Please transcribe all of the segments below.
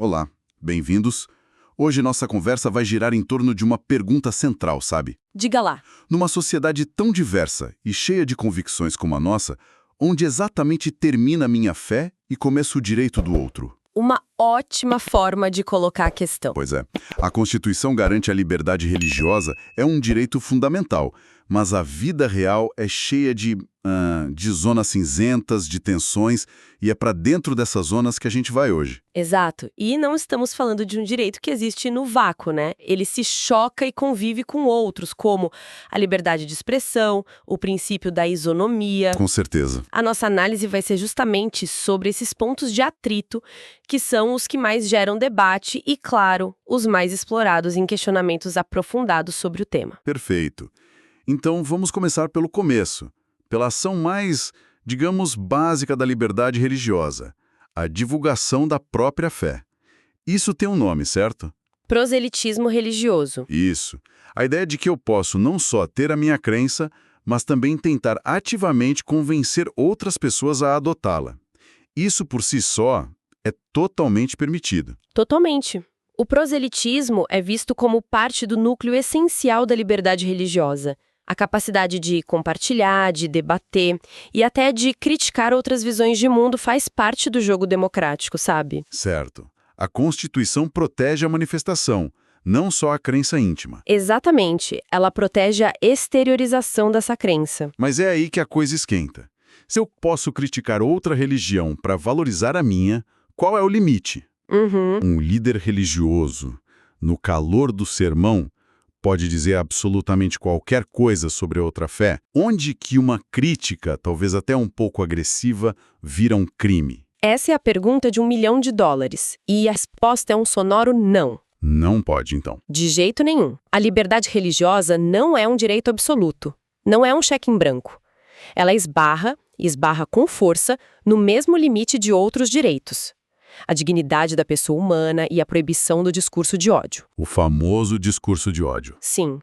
Olá, bem-vindos. Hoje nossa conversa vai girar em torno de uma pergunta central, sabe? Diga lá. Numa sociedade tão diversa e cheia de convicções como a nossa, onde exatamente termina a minha fé e começa o direito do outro? Uma ótima forma de colocar a questão. Pois é, a Constituição garante a liberdade religiosa, é um direito fundamental, mas a vida real é cheia de zonas cinzentas, de tensões, e é para dentro dessas zonas que a gente vai hoje. Exato. E não estamos falando de um direito que existe no vácuo, né? Ele se choca e convive com outros, como a liberdade de expressão, o princípio da isonomia. Com certeza. A nossa análise vai ser justamente sobre esses pontos de atrito, que são os que mais geram debate e, claro, os mais explorados em questionamentos aprofundados sobre o tema. Perfeito. Então vamos começar pelo começo, pela ação mais, digamos, básica da liberdade religiosa, a divulgação da própria fé. Isso tem um nome, certo? Proselitismo religioso. Isso. A ideia de que eu posso não só ter a minha crença, mas também tentar ativamente convencer outras pessoas a adotá-la. Isso por si só é totalmente permitido. Totalmente. O proselitismo é visto como parte do núcleo essencial da liberdade religiosa. A capacidade de compartilhar, de debater e até de criticar outras visões de mundo faz parte do jogo democrático, sabe? Certo. A Constituição protege a manifestação, não só a crença íntima. Exatamente. Ela protege a exteriorização dessa crença. Mas é aí que a coisa esquenta. Se eu posso criticar outra religião para valorizar a minha, qual é o limite? Um líder religioso, no calor do sermão, pode dizer absolutamente qualquer coisa sobre outra fé? Onde que uma crítica, talvez até um pouco agressiva, vira um crime? Essa é a pergunta de $1 milhão. E a resposta é um sonoro não. Não pode, então. De jeito nenhum. A liberdade religiosa não é um direito absoluto. Não é um cheque em branco. Ela esbarra, e esbarra com força, no mesmo limite de outros direitos. A dignidade da pessoa humana e a proibição do discurso de ódio. O famoso discurso de ódio. Sim.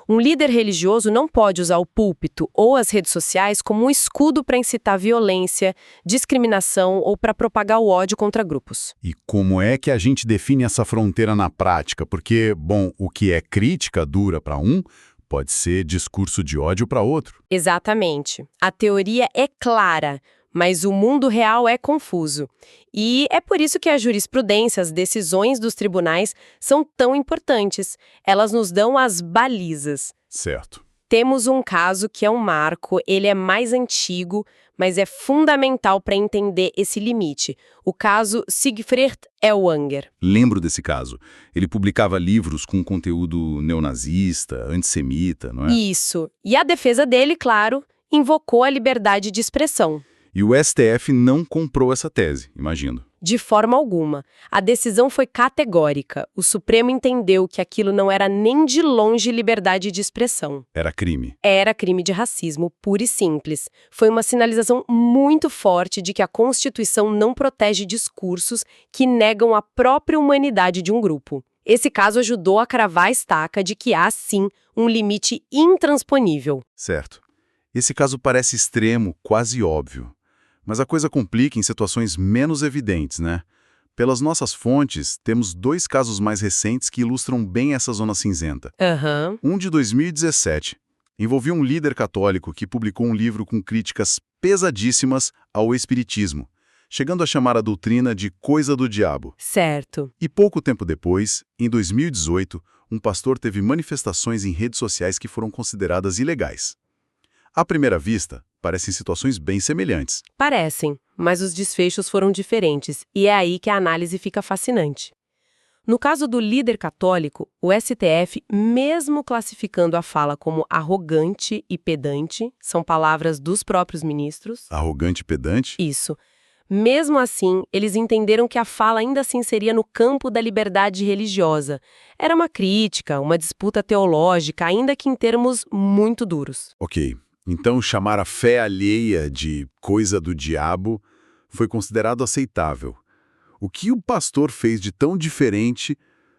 Um líder religioso não pode usar o púlpito ou as redes sociais como um escudo para incitar violência, discriminação ou para propagar o ódio contra grupos. E como é que a gente define essa fronteira na prática? Porque, bom, o que é crítica dura para um, pode ser discurso de ódio para outro. Exatamente. A teoria é clara, mas o mundo real é confuso. E é por isso que a jurisprudência, as decisões dos tribunais são tão importantes. Elas nos dão as balizas. Certo. Temos um caso que é um marco, ele é mais antigo, mas é fundamental para entender esse limite. O caso Siegfried Ellwanger. Lembro desse caso. Ele publicava livros com conteúdo neonazista, antissemita, não é? Isso. E a defesa dele, claro, invocou a liberdade de expressão. E o STF não comprou essa tese, imagino. De forma alguma. A decisão foi categórica. O Supremo entendeu que aquilo não era nem de longe liberdade de expressão. Era crime. Era crime de racismo, puro e simples. Foi uma sinalização muito forte de que a Constituição não protege discursos que negam a própria humanidade de um grupo. Esse caso ajudou a cravar a estaca de que há, sim, um limite intransponível. Certo. Esse caso parece extremo, quase óbvio. Mas a coisa complica em situações menos evidentes, né? Pelas nossas fontes, temos 2 casos mais recentes que ilustram bem essa zona cinzenta. Um de 2017. Envolvia um líder católico que publicou um livro com críticas pesadíssimas ao espiritismo, chegando a chamar a doutrina de coisa do diabo. Certo. E pouco tempo depois, em 2018, um pastor teve manifestações em redes sociais que foram consideradas ilegais. À primeira vista, parecem situações bem semelhantes. Parecem, mas os desfechos foram diferentes, e é aí que a análise fica fascinante. No caso do líder católico, o STF, mesmo classificando a fala como arrogante e pedante, são palavras dos próprios ministros. Arrogante e pedante? Isso. Mesmo assim, eles entenderam que a fala ainda assim seria no campo da liberdade religiosa. Era uma crítica, uma disputa teológica, ainda que em termos muito duros. Ok. Então, chamar a fé alheia de coisa do diabo foi considerado aceitável. O que o pastor fez de tão diferente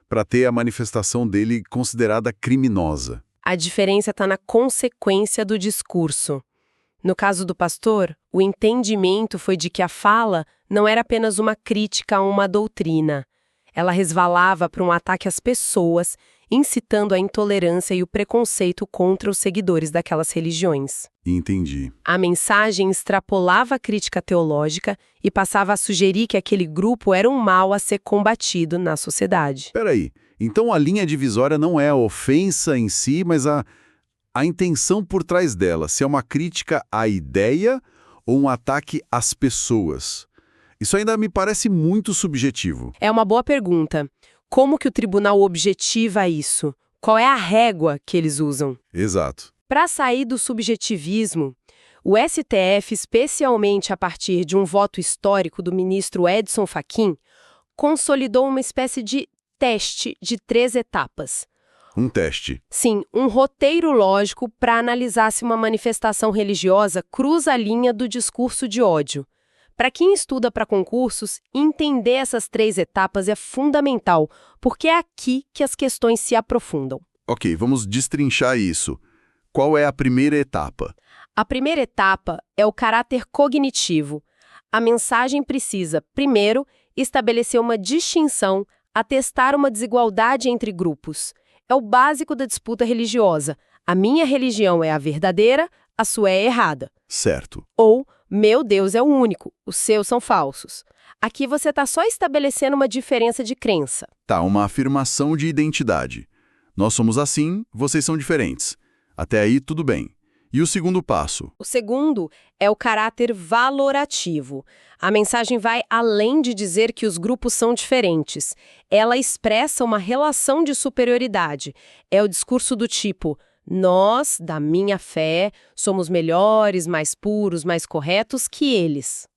para ter a manifestação dele considerada criminosa? A diferença está na consequência do discurso. No caso do pastor, o entendimento foi de que a fala não era apenas uma crítica a uma doutrina. Ela resvalava para um ataque às pessoas, incitando a intolerância e o preconceito contra os seguidores daquelas religiões. Entendi. A mensagem extrapolava a crítica teológica e passava a sugerir que aquele grupo era um mal a ser combatido na sociedade. Peraí, então a linha divisória não é a ofensa em si, mas a intenção por trás dela, se é uma crítica à ideia ou um ataque às pessoas. Isso ainda me parece muito subjetivo. É uma boa pergunta. Como que o tribunal objetiva isso? Qual é a régua que eles usam? Exato. Para sair do subjetivismo, o STF, especialmente a partir de um voto histórico do ministro Edson Fachin, consolidou uma espécie de teste de 3 etapas. Um teste. Sim, um roteiro lógico para analisar se uma manifestação religiosa cruza a linha do discurso de ódio. Para quem estuda para concursos, entender essas 3 etapas é fundamental, porque é aqui que as questões se aprofundam. Ok, vamos destrinchar isso. Qual é a primeira etapa? A primeira etapa é o caráter cognitivo. A mensagem precisa, primeiro, estabelecer uma distinção, atestar uma desigualdade entre grupos. É o básico da disputa religiosa. A minha religião é a verdadeira, a sua é errada. Certo. Ou, meu Deus é o único, os seus são falsos. Aqui você está só estabelecendo uma diferença de crença. Tá, uma afirmação de identidade. Nós somos assim, vocês são diferentes. Até aí, tudo bem. E o segundo passo? O segundo é o caráter valorativo. A mensagem vai além de dizer que os grupos são diferentes. Ela expressa uma relação de superioridade. É o discurso do tipo: nós, da minha fé, somos melhores, mais puros, mais corretos que eles.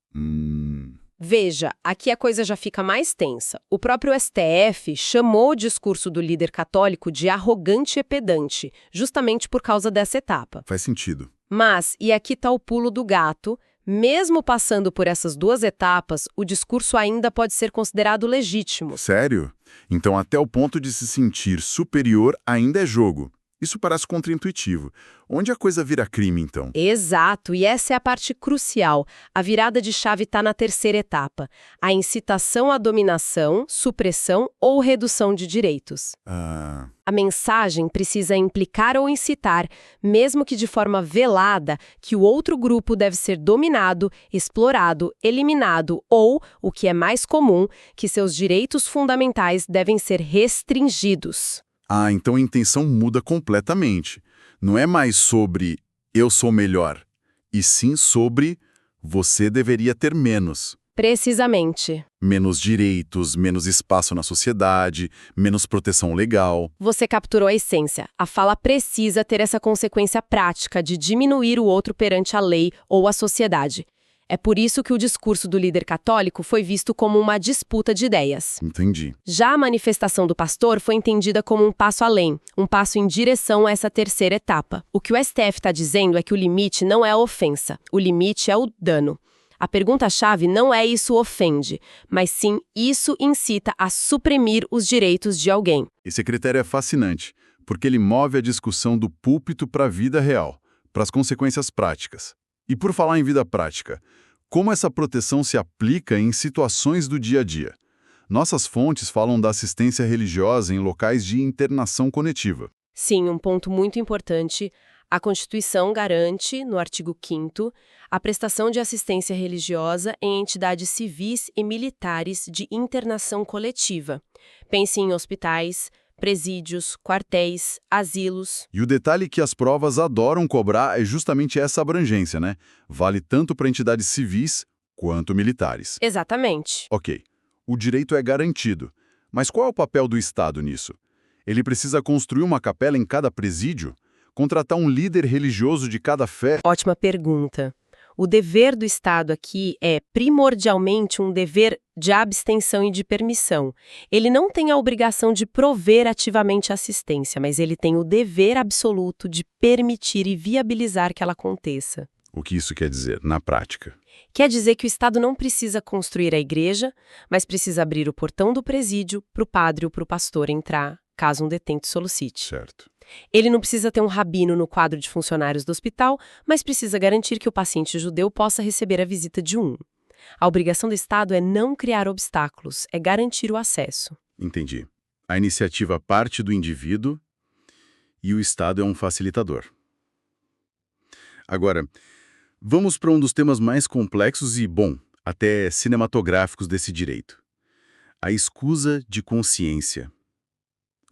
Veja, aqui a coisa já fica mais tensa. O próprio STF chamou o discurso do líder católico de arrogante e pedante, justamente por causa dessa etapa. Faz sentido. Mas, e aqui está o pulo do gato, mesmo passando por essas 2 etapas, o discurso ainda pode ser considerado legítimo. Sério? Então até o ponto de se sentir superior ainda é jogo. Isso parece contraintuitivo. Onde a coisa vira crime, então? Exato, e essa é a parte crucial. A virada de chave está na terceira etapa, a incitação à dominação, supressão ou redução de direitos. A mensagem precisa implicar ou incitar, mesmo que de forma velada, que o outro grupo deve ser dominado, explorado, eliminado ou, o que é mais comum, que seus direitos fundamentais devem ser restringidos. Então a intenção muda completamente. Não é mais sobre eu sou melhor, e sim sobre você deveria ter menos. Precisamente. Menos direitos, menos espaço na sociedade, menos proteção legal. Você capturou a essência. A fala precisa ter essa consequência prática de diminuir o outro perante a lei ou a sociedade. É por isso que o discurso do líder católico foi visto como uma disputa de ideias. Entendi. Já a manifestação do pastor foi entendida como um passo além, um passo em direção a essa terceira etapa. O que o STF está dizendo é que o limite não é a ofensa, o limite é o dano. A pergunta-chave não é isso ofende, mas sim isso incita a suprimir os direitos de alguém. Esse critério é fascinante, porque ele move a discussão do púlpito para a vida real, para as consequências práticas. E por falar em vida prática, como essa proteção se aplica em situações do dia a dia? Nossas fontes falam da assistência religiosa em locais de internação coletiva. Sim, um ponto muito importante. A Constituição garante, no artigo 5º, a prestação de assistência religiosa em entidades civis e militares de internação coletiva. Pense em hospitais, presídios, quartéis, asilos. E o detalhe que as provas adoram cobrar é justamente essa abrangência, né? Vale tanto para entidades civis quanto militares. Exatamente. Ok, o direito é garantido, mas qual é o papel do Estado nisso? Ele precisa construir uma capela em cada presídio? Contratar um líder religioso de cada fé? Ótima pergunta. O dever do Estado aqui é primordialmente um dever de abstenção e de permissão. Ele não tem a obrigação de prover ativamente assistência, mas ele tem o dever absoluto de permitir e viabilizar que ela aconteça. O que isso quer dizer, na prática? Quer dizer que o Estado não precisa construir a igreja, mas precisa abrir o portão do presídio para o padre ou para o pastor entrar, caso um detento solicite. Certo. Ele não precisa ter um rabino no quadro de funcionários do hospital, mas precisa garantir que o paciente judeu possa receber a visita de um. A obrigação do Estado é não criar obstáculos, é garantir o acesso. Entendi. A iniciativa parte do indivíduo e o Estado é um facilitador. Agora, vamos para um dos temas mais complexos e, bom, até cinematográficos desse direito. A escusa de consciência.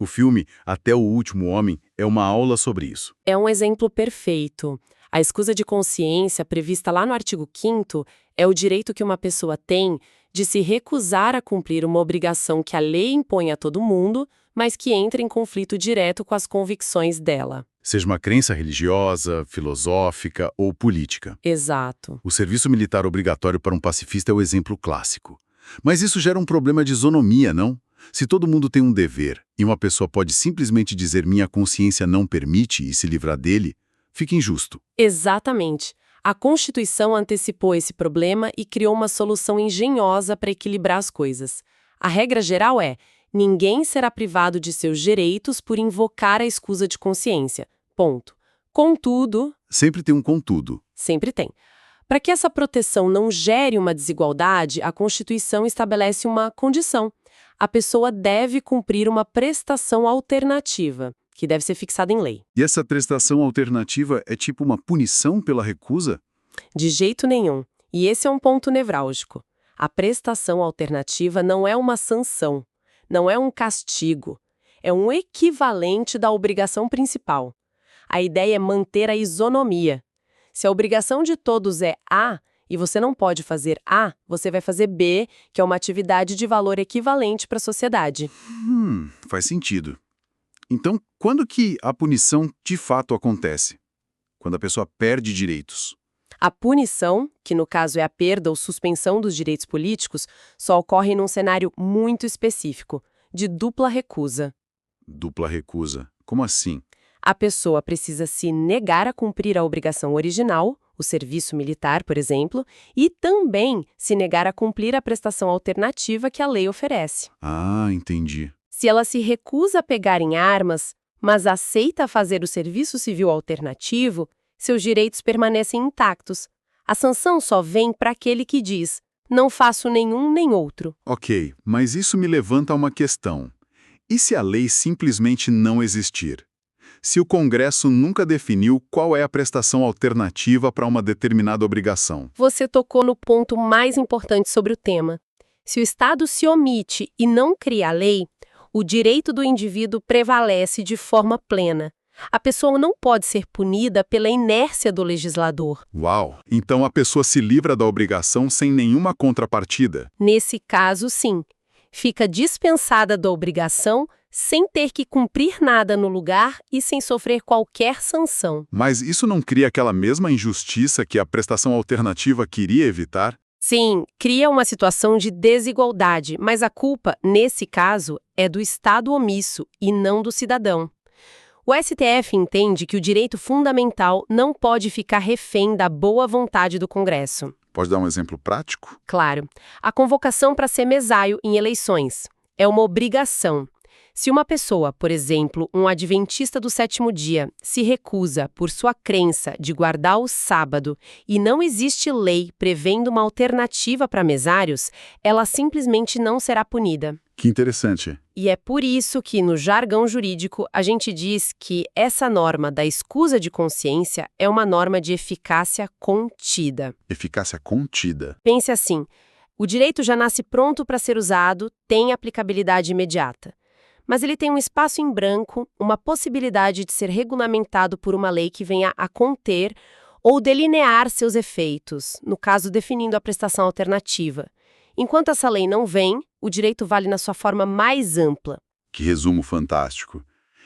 O filme Até o Último Homem é uma aula sobre isso. É um exemplo perfeito. A escusa de consciência, prevista lá no artigo 5º, é o direito que uma pessoa tem de se recusar a cumprir uma obrigação que a lei impõe a todo mundo, mas que entra em conflito direto com as convicções dela. Seja uma crença religiosa, filosófica ou política. Exato. O serviço militar obrigatório para um pacifista é o exemplo clássico. Mas isso gera um problema de isonomia, não? Se todo mundo tem um dever e uma pessoa pode simplesmente dizer minha consciência não permite e se livrar dele, fica injusto. Exatamente. A Constituição antecipou esse problema e criou uma solução engenhosa para equilibrar as coisas. A regra geral é: ninguém será privado de seus direitos por invocar a escusa de consciência. Ponto. Contudo, Sempre tem um contudo. sempre tem. Para que essa proteção não gere uma desigualdade, a Constituição estabelece uma condição. A pessoa deve cumprir uma prestação alternativa, que deve ser fixada em lei. E essa prestação alternativa é tipo uma punição pela recusa? De jeito nenhum. E esse é um ponto nevrálgico. A prestação alternativa não é uma sanção, não é um castigo. É um equivalente da obrigação principal. A ideia é manter a isonomia. Se a obrigação de todos é A e você não pode fazer A, você vai fazer B, que é uma atividade de valor equivalente para a sociedade. Faz sentido. Então, quando que a punição de fato acontece? Quando a pessoa perde direitos. A punição, que no caso é a perda ou suspensão dos direitos políticos, só ocorre num cenário muito específico, de dupla recusa. Dupla recusa. Como assim? A pessoa precisa se negar a cumprir a obrigação original, o serviço militar, por exemplo, e também se negar a cumprir a prestação alternativa que a lei oferece. Ah, entendi. Se ela se recusa a pegar em armas, mas aceita fazer o serviço civil alternativo, seus direitos permanecem intactos. A sanção só vem para aquele que diz: não faço nenhum nem outro. Ok, mas isso me levanta uma questão. E se a lei simplesmente não existir? Se o Congresso nunca definiu qual é a prestação alternativa para uma determinada obrigação? Você tocou no ponto mais importante sobre o tema. Se o Estado se omite e não cria a lei, o direito do indivíduo prevalece de forma plena. A pessoa não pode ser punida pela inércia do legislador. Uau! Então a pessoa se livra da obrigação sem nenhuma contrapartida? Nesse caso, sim. Fica dispensada da obrigação sem ter que cumprir nada no lugar e sem sofrer qualquer sanção. Mas isso não cria aquela mesma injustiça que a prestação alternativa queria evitar? Sim, cria uma situação de desigualdade, mas a culpa, nesse caso, é do Estado omisso e não do cidadão. O STF entende que o direito fundamental não pode ficar refém da boa vontade do Congresso. Pode dar um exemplo prático? Claro, a convocação para ser mesário em eleições é uma obrigação. Se uma pessoa, por exemplo, um adventista do sétimo dia, se recusa, por sua crença, de guardar o sábado e não existe lei prevendo uma alternativa para mesários, ela simplesmente não será punida. Que interessante. E é por isso que, no jargão jurídico, a gente diz que essa norma da escusa de consciência é uma norma de eficácia contida. Eficácia contida. Pense assim, o direito já nasce pronto para ser usado, tem aplicabilidade imediata. Mas ele tem um espaço em branco, uma possibilidade de ser regulamentado por uma lei que venha a conter ou delinear seus efeitos, no caso definindo a prestação alternativa. Enquanto essa lei não vem, o direito vale na sua forma mais ampla. Que resumo fantástico.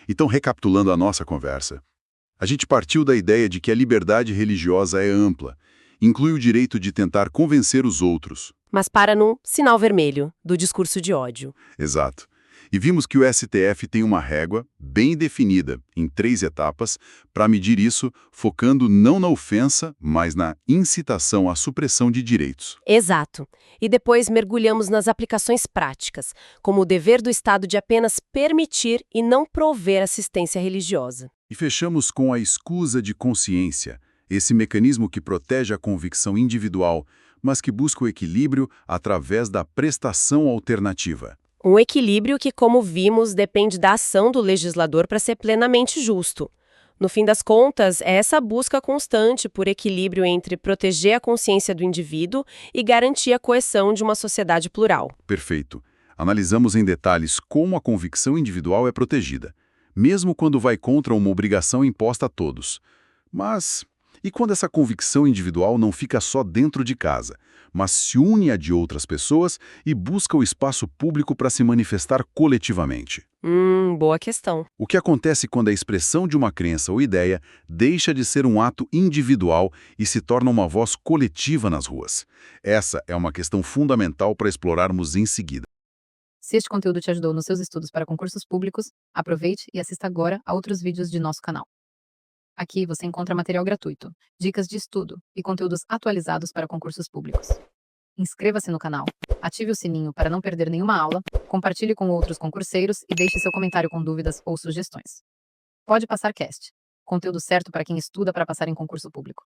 Então, recapitulando a nossa conversa, a gente partiu da ideia de que a liberdade religiosa é ampla, inclui o direito de tentar convencer os outros. Mas para num sinal vermelho do discurso de ódio. Exato. E vimos que o STF tem uma régua bem definida, em 3 etapas, para medir isso, focando não na ofensa, mas na incitação à supressão de direitos. Exato. E depois mergulhamos nas aplicações práticas, como o dever do Estado de apenas permitir e não prover assistência religiosa. E fechamos com a escusa de consciência, esse mecanismo que protege a convicção individual, mas que busca o equilíbrio através da prestação alternativa. Um equilíbrio que, como vimos, depende da ação do legislador para ser plenamente justo. No fim das contas, é essa busca constante por equilíbrio entre proteger a consciência do indivíduo e garantir a coesão de uma sociedade plural. Perfeito. Analisamos em detalhes como a convicção individual é protegida, mesmo quando vai contra uma obrigação imposta a todos. Mas, e quando essa convicção individual não fica só dentro de casa, mas se une a de outras pessoas e busca o espaço público para se manifestar coletivamente? Boa questão. O que acontece quando a expressão de uma crença ou ideia deixa de ser um ato individual e se torna uma voz coletiva nas ruas? Essa é uma questão fundamental para explorarmos em seguida. Se este conteúdo te ajudou nos seus estudos para concursos públicos, aproveite e assista agora a outros vídeos de nosso canal. Aqui você encontra material gratuito, dicas de estudo e conteúdos atualizados para concursos públicos. Inscreva-se no canal, ative o sininho para não perder nenhuma aula, compartilhe com outros concurseiros e deixe seu comentário com dúvidas ou sugestões. Pode Passar Cast. Conteúdo certo para quem estuda para passar em concurso público.